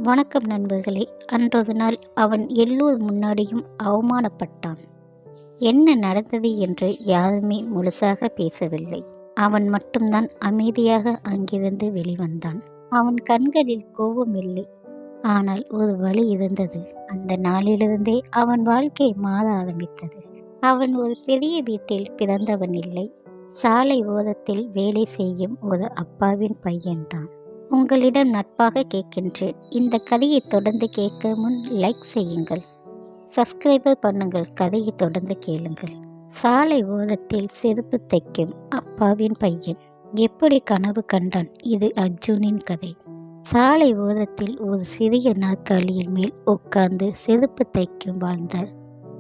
வணக்கம் நண்பர்களே. அன்றொரு நாள் அவன் எல்லோர் முன்னாடியும் அவமானப்பட்டான். என்ன நடந்தது என்று யாருமே முழுசாக பேசவில்லை. அவன் மட்டும்தான் அமைதியாக அங்கிருந்து வெளிவந்தான். அவன் கண்களில் கோபம் இல்லை, ஆனால் ஒரு வலி இருந்தது. அந்த நாளிலிருந்தே அவன் வாழ்க்கை மாற ஆரம்பித்தது. அவன் ஒரு பெரிய வீட்டில் பிறந்தவன் இல்லை. சாலை ஓரத்தில் வேலை செய்யும் ஒரு அப்பாவின் பையன்தான். உங்களிடம் நட்பாக கேட்கின்றேன், இந்த கதையை தொடர்ந்து கேட்க முன் லைக் செய்யுங்கள், சப்ஸ்கிரைபர் பண்ணுங்கள், கதையை தொடர்ந்து கேளுங்கள். சாலை ஓரத்தில் செருப்பு தைக்கும் அப்பாவின் பையன் எப்படி கனவு கண்டான்? இது அர்ஜுனின் கதை. சாலை ஓரத்தில் ஒரு சிறிய நாற்காலியின் மேல் உட்கார்ந்து செருப்பு தைக்கும் வாழ்ந்த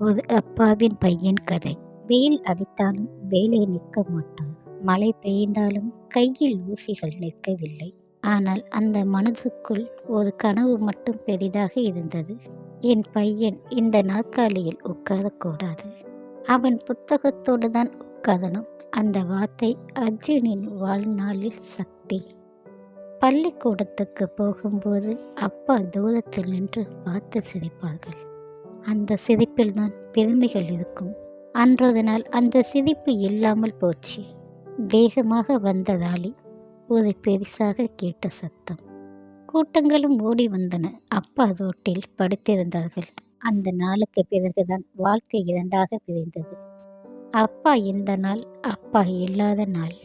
ஒரு அப்பாவின் பையன் கதை. வெயில் அடித்தாலும் வேலை நிற்க மாட்டான், மழை பெய்ந்தாலும் கையில் ஊசிகள் நிற்கவில்லை. ஆனால் அந்த மனதுக்குள் ஒரு கனவு மட்டும் பெரிதாக இருந்தது. என் பையன் இந்த நாற்காலியில் உட்காரக்கூடாது, அவன் புத்தகத்தோடு தான் உட்காரணும். அந்த வார்த்தை அர்ஜுனின் வாழ்நாளில் சக்தி. பள்ளிக்கூடத்துக்கு போகும்போது அப்பா தூரத்தில் நின்று பார்த்து சிரிப்பார்கள். அந்த சிரிப்பில் தான் பெருமைகள் இருக்கும். அன்றொரு நாள் அந்த சிரிப்பு இல்லாமல் போச்சு. வேகமாக வந்ததாலே ஒரு பெரிசாக கேட்ட சத்தம். கூட்டங்களும் ஓடி வந்தன. அப்பா ரோட்டில் படுத்திருந்தார்கள். அந்த நாளுக்கு பிறகுதான் வாழ்க்கை இரண்டாக பிரிந்தது. அப்பா இந்த நாள், அப்பா இல்லாத நாள்.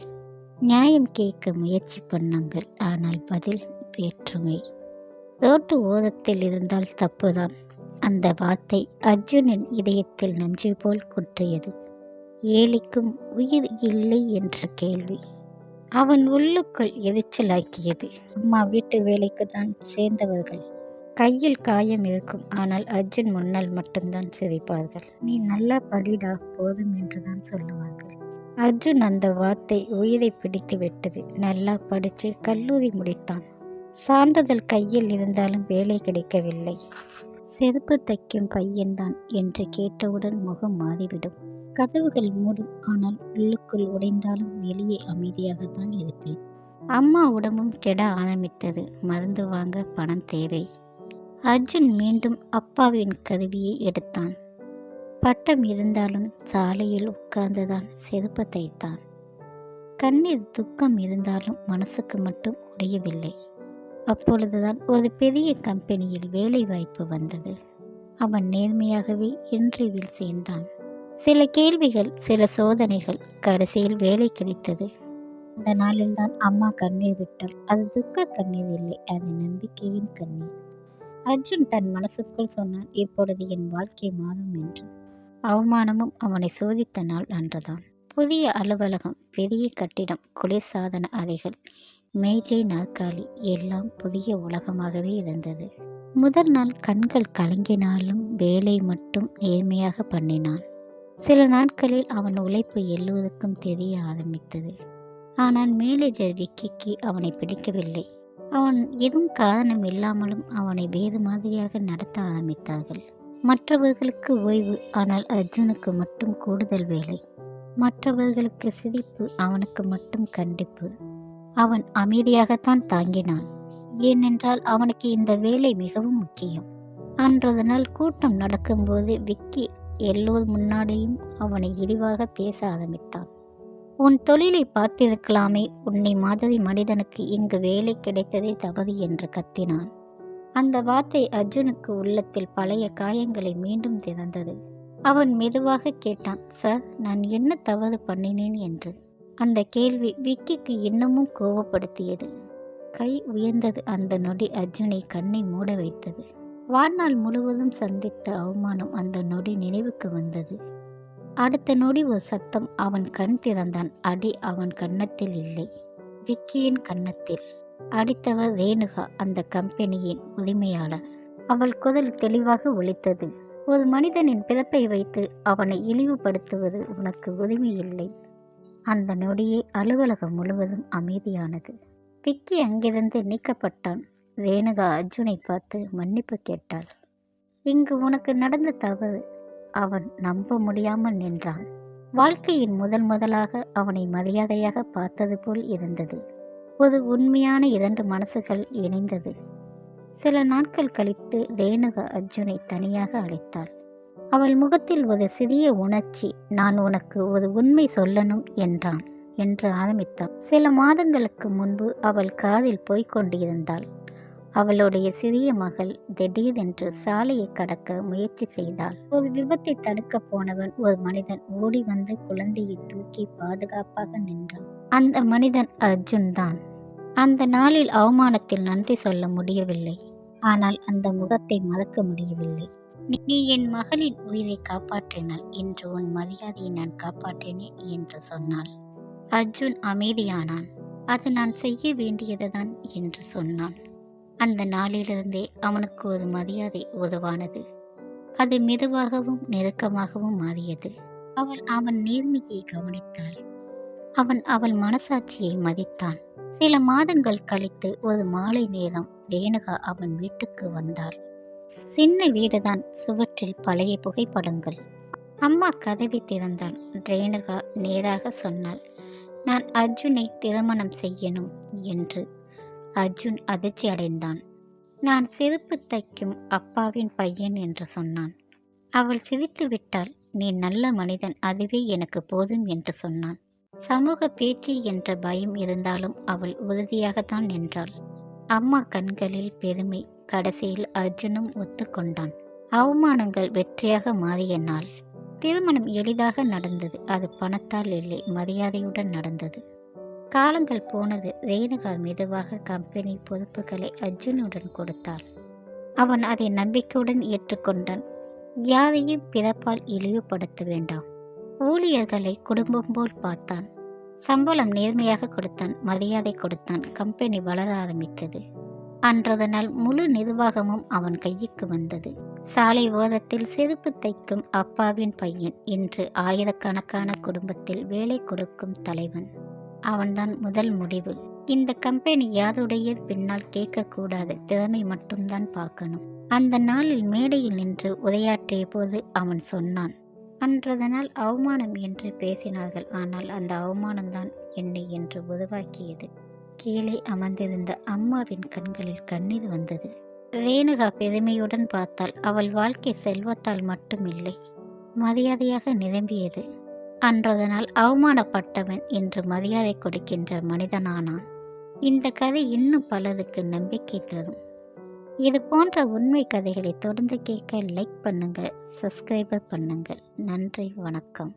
நியாயம் கேட்க முயற்சி பண்ணாங்கள், ஆனால் பதில் வேற்றுமை. ரோட்டு ஓரத்தில் இருந்தால் தப்புதான். அந்த வார்த்தை அர்ஜுனின் இதயத்தில் நஞ்சு போல் குற்றியது. ஏலிக்கும் உயிர் இல்லை என்ற கேள்வி அவன் உள்ளுக்குள் எரிச்சலாக்கியது. அம்மா வீட்டு வேலைக்கு தான் சேர்ந்தவர்கள், கையில் காயம் இருக்கும். ஆனால் அர்ஜுன் முன்னால் மட்டும்தான் சிரிப்பார்கள். நீ நல்லா படிடா போதும் என்றுதான் சொல்லுவார்கள். அர்ஜுன் அந்த வார்த்தை உயிரை பிடித்து விட்டது. நல்லா படித்து கல்லூரி முடித்தான். சான்றிதழ் கையில் இருந்தாலும் வேலை கிடைக்கவில்லை. செருப்பு தைக்கும் பையன்தான் என்று கேட்டவுடன் முகம் மாறிவிடும். கதவுகள் மூடும், ஆனால் உள்ளுக்குள் உடைந்தாலும் வெளியே அமைதியாகத்தான் இருப்பேன். அம்மா உடம்பும் கெட ஆரம்பித்தது. மருந்து வாங்க பணம் தேவை. அர்ஜுன் மீண்டும் அப்பாவின் கருவியை எடுத்தான். பட்டம் இருந்தாலும் சாலையில் உட்கார்ந்துதான் செருப்பு தைத்தான். கண்ணீர் துக்கம் இருந்தாலும் மனசுக்கு மட்டும் உடையவில்லை. அப்பொழுதுதான் ஒரு பெரிய கம்பெனியில் வேலை வாய்ப்பு வந்தது. அவன் நேர்மையாகவே இன்டர்வியூவில் சேர்ந்தான். சில கேள்விகள், சில சோதனைகள், கடைசியில் வேலை கிடைத்தது. அந்த நாளில்தான் அம்மா கண்ணீர் விட்டாள். அது துக்க கண்ணீர் இல்லை, அது நம்பிக்கையின் கண்ணீர். அர்ஜுன் தன் மனசுக்குள் சொன்னான், இப்பொழுது என் வாழ்க்கை மாறும் என்று. அவமானமும் அவனை சோதித்த நாள் அன்றுதான். புதிய அலுவலகம், பெரிய கட்டிடம், குளிர்சாதன அறைகள், மேஜை, நாற்காலி, எல்லாம் புதிய உலகமாகவே இருந்தது. முதல் நாள் கண்கள் கலங்கினாலும் வேலை மட்டும் நேர்மையாக பண்ணினான். சில நாட்களில் அவன் உழைப்பு எல்லோருக்கும் தெரிய ஆரம்பித்தது. ஆனால் மேனேஜர் விக்கிக்கு அவனை பிடிக்கவில்லை. அவன் எதுவும் காரணம் இல்லாமலும் அவனை வேறு மாதிரியாக நடத்த ஆரம்பித்தார்கள். மற்றவர்களுக்கு ஓய்வு, ஆனால் அர்ஜுனுக்கு மட்டும் கூடுதல் வேலை. மற்றவர்களுக்கு சிரிப்பு, அவனுக்கு மட்டும் கண்டிப்பு. அவன் அமைதியாகத்தான் தாங்கினான், ஏனென்றால் அவனுக்கு இந்த வேலை மிகவும் முக்கியம். அன்றொரு நாள் கூட்டம் நடக்கும்போது விக்கி எல்லோர் முன்னாடியும் அவனை இழிவாக பேச ஆரம்பித்தான். உன் தொழிலை பார்த்திருக்கலாமே, உன்னை மாதிரி மனிதனுக்கு இங்கு வேலை கிடைத்ததே தவறு என்று கத்தினான். அந்த வார்த்தை அர்ஜுனுக்கு உள்ளத்தில் பழைய காயங்களை மீண்டும் திறந்தது. அவன் மெதுவாக கேட்டான், சார், நான் என்ன தவறு பண்ணினேன் என்று. அந்த கேள்வி விக்கிக்கு இன்னமும் கோபப்படுத்தியது. கை உயர்ந்தது. அந்த நொடி அர்ஜுனை கண்ணை மூட வைத்தது. வாழ்நாள் முழுவதும் சந்தித்த அவமானம் அந்த நொடி நினைவுக்கு வந்தது. அடுத்த நொடி ஒரு சத்தம். அவன் கண் திறந்தான். அடி அவன் கன்னத்தில் இல்லை, விக்கியின் கன்னத்தில். அடித்தவர் ரேணுகா, அந்த கம்பெனியின் உரிமையாளர். அவள் குரல் தெளிவாக ஒலித்தது, ஒரு மனிதனின் பிறப்பை வைத்து அவனை இழிவுபடுத்துவது உனக்கு உரிமை இல்லை. அந்த நொடியே அலுவலகம் முழுவதும் அமைதியானது. விக்கி அங்கிருந்து நீக்கப்பட்டான். ரேணுகா அர்ஜுனை பார்த்து மன்னிப்பு கேட்டாள். இங்கு உனக்கு நடந்த தவறு. அவன் நம்ப முடியாமல் நின்றான். வாழ்க்கையின் முதலாக அவனை மரியாதையாக பார்த்தது போல் இருந்தது. ஒரு உண்மையான இரண்டு மனசுகள் இணைந்தது. சில நாட்கள் கழித்து ரேணுகா அர்ஜுனை தனியாக அழைத்தாள். அவள் முகத்தில் ஒரு சிறிய உணர்ச்சி. நான் உனக்கு ஒரு உண்மை சொல்லணும் என்று ஆரம்பித்தாள். சில மாதங்களுக்கு முன்பு அவள் காதில் போய்க் கொண்டிருந்தாள். அவளுடைய சிறிய மகள் திடீரென்று சாலையை கடக்க முயற்சி செய்தாள். ஒரு விபத்தை தடுக்க போனவன் ஒரு மனிதன் ஓடி வந்து குழந்தையை தூக்கி பாதுகாப்பாக நின்றான். அந்த மனிதன் அர்ஜுன் தான். அந்த நாளில் அவமானத்தில் நன்றி சொல்ல முடியவில்லை. ஆனால் அந்த முகத்தை மறக்க முடியவில்லை. நீ என் மகளின் உயிரை காப்பாற்றினாள், இன்று உன் மரியாதையை நான் காப்பாற்றினேன் என்று சொன்னாள். அர்ஜுன் அமைதியானான். அது நான் செய்ய வேண்டியதுதான் என்று சொன்னான். அந்த நாளிலிருந்தே அவனுக்கு ஒரு மரியாதை உருவானது. அது மெதுவாகவும் நெருக்கமாகவும் மாறியது. அவள் அவன் நேர்மையை கவனித்தாள். அவன் அவள் மனசாட்சியை மதித்தான். சில மாதங்கள் கழித்து ஒரு மாலை நேரம் ரேணுகா அவன் வீட்டுக்கு வந்தாள். சின்ன வீடுதான், சுவற்றில் பழைய புகைப்படங்கள். அம்மா கதவை திறந்தாள். ரேணுகா நேராக சொன்னாள், நான் அர்ஜுனை திருமணம் செய்யணும் என்று. அர்ஜுன் அதிர்ச்சி அடைந்தான். நான் செருப்பு தைக்கும் அப்பாவின் பையன் என்று சொன்னான். அவள் சிரித்து விட்டாள். நீ நல்ல மனிதன், அதுவே எனக்கு போதும் என்று சொன்னான். சமூக பேச்சு என்ற பயம் இருந்தாலும் அவள் உறுதியாகத்தான் நின்றாள். அம்மா கண்களில் பெருமை. கடைசியில் அர்ஜுனும் ஒத்துக்கொண்டான். அவமானங்கள் வெற்றியாக மாறிய நாள். திருமணம் எளிதாக நடந்தது. அது பணத்தால் இல்லை, மரியாதையுடன் நடந்தது. காலங்கள் போனது. ரேணுகா மெதுவாக கம்பெனி பொறுப்புகளை அர்ஜுனுடன் கொடுத்தாள். அவன் அதை நம்பிக்கையுடன் ஏற்றுக்கொண்டான். யாரையும் பிறப்பால் இழிவுபடுத்த வேண்டாம். ஊழியர்களை குடும்பம் போல் பார்த்தான். சம்பளம் நேர்மையாக கொடுத்தான், மரியாதை கொடுத்தான். கம்பெனி வளர ஆரம்பித்தது. அன்றைய நாள் முழு நிர்வாகமும் அவன் கைக்கு வந்தது. சாலை ஓரத்தில் செருப்பு தைக்கும் அப்பாவின் பையன் இன்று ஆயிரக்கணக்கான குடும்பத்தில் வேலை கொடுக்கும் தலைவன். அவன்தான் முதல் முடிவு. இந்த கம்பெனி யாருடைய பின்னால் கேட்கக்கூடாது, திறமை மட்டும்தான் பார்க்கணும். அந்த நாளில் மேடையில் நின்று உரையாற்றிய போது அவன் சொன்னான், அன்றைய நாள் அவமானம் என்று பேசினார்கள், ஆனால் அந்த அவமானம்தான் என்னை என்று உருவாக்கியது. கீழே அமர்ந்திருந்த அம்மாவின் கண்களில் கண்ணீர் வந்தது. ரேணுகா பெருமையுடன் பார்த்தாள். அவள் வாழ்க்கை செல்வத்தால் மட்டுமில்லை, மரியாதையாக நிரம்பியது. அன்றைய நாள் அவமானப்பட்டவன் இன்று மரியாதை கொடுக்கின்ற மனிதனானான். இந்த கதை இன்னும் பலருக்கு நம்பிக்கை தரும். இது போன்ற உண்மை கதைகளை தொடர்ந்து கேட்க லைக் பண்ணுங்க, சப்ஸ்கிரைபர் பண்ணுங்கள். நன்றி, வணக்கம்.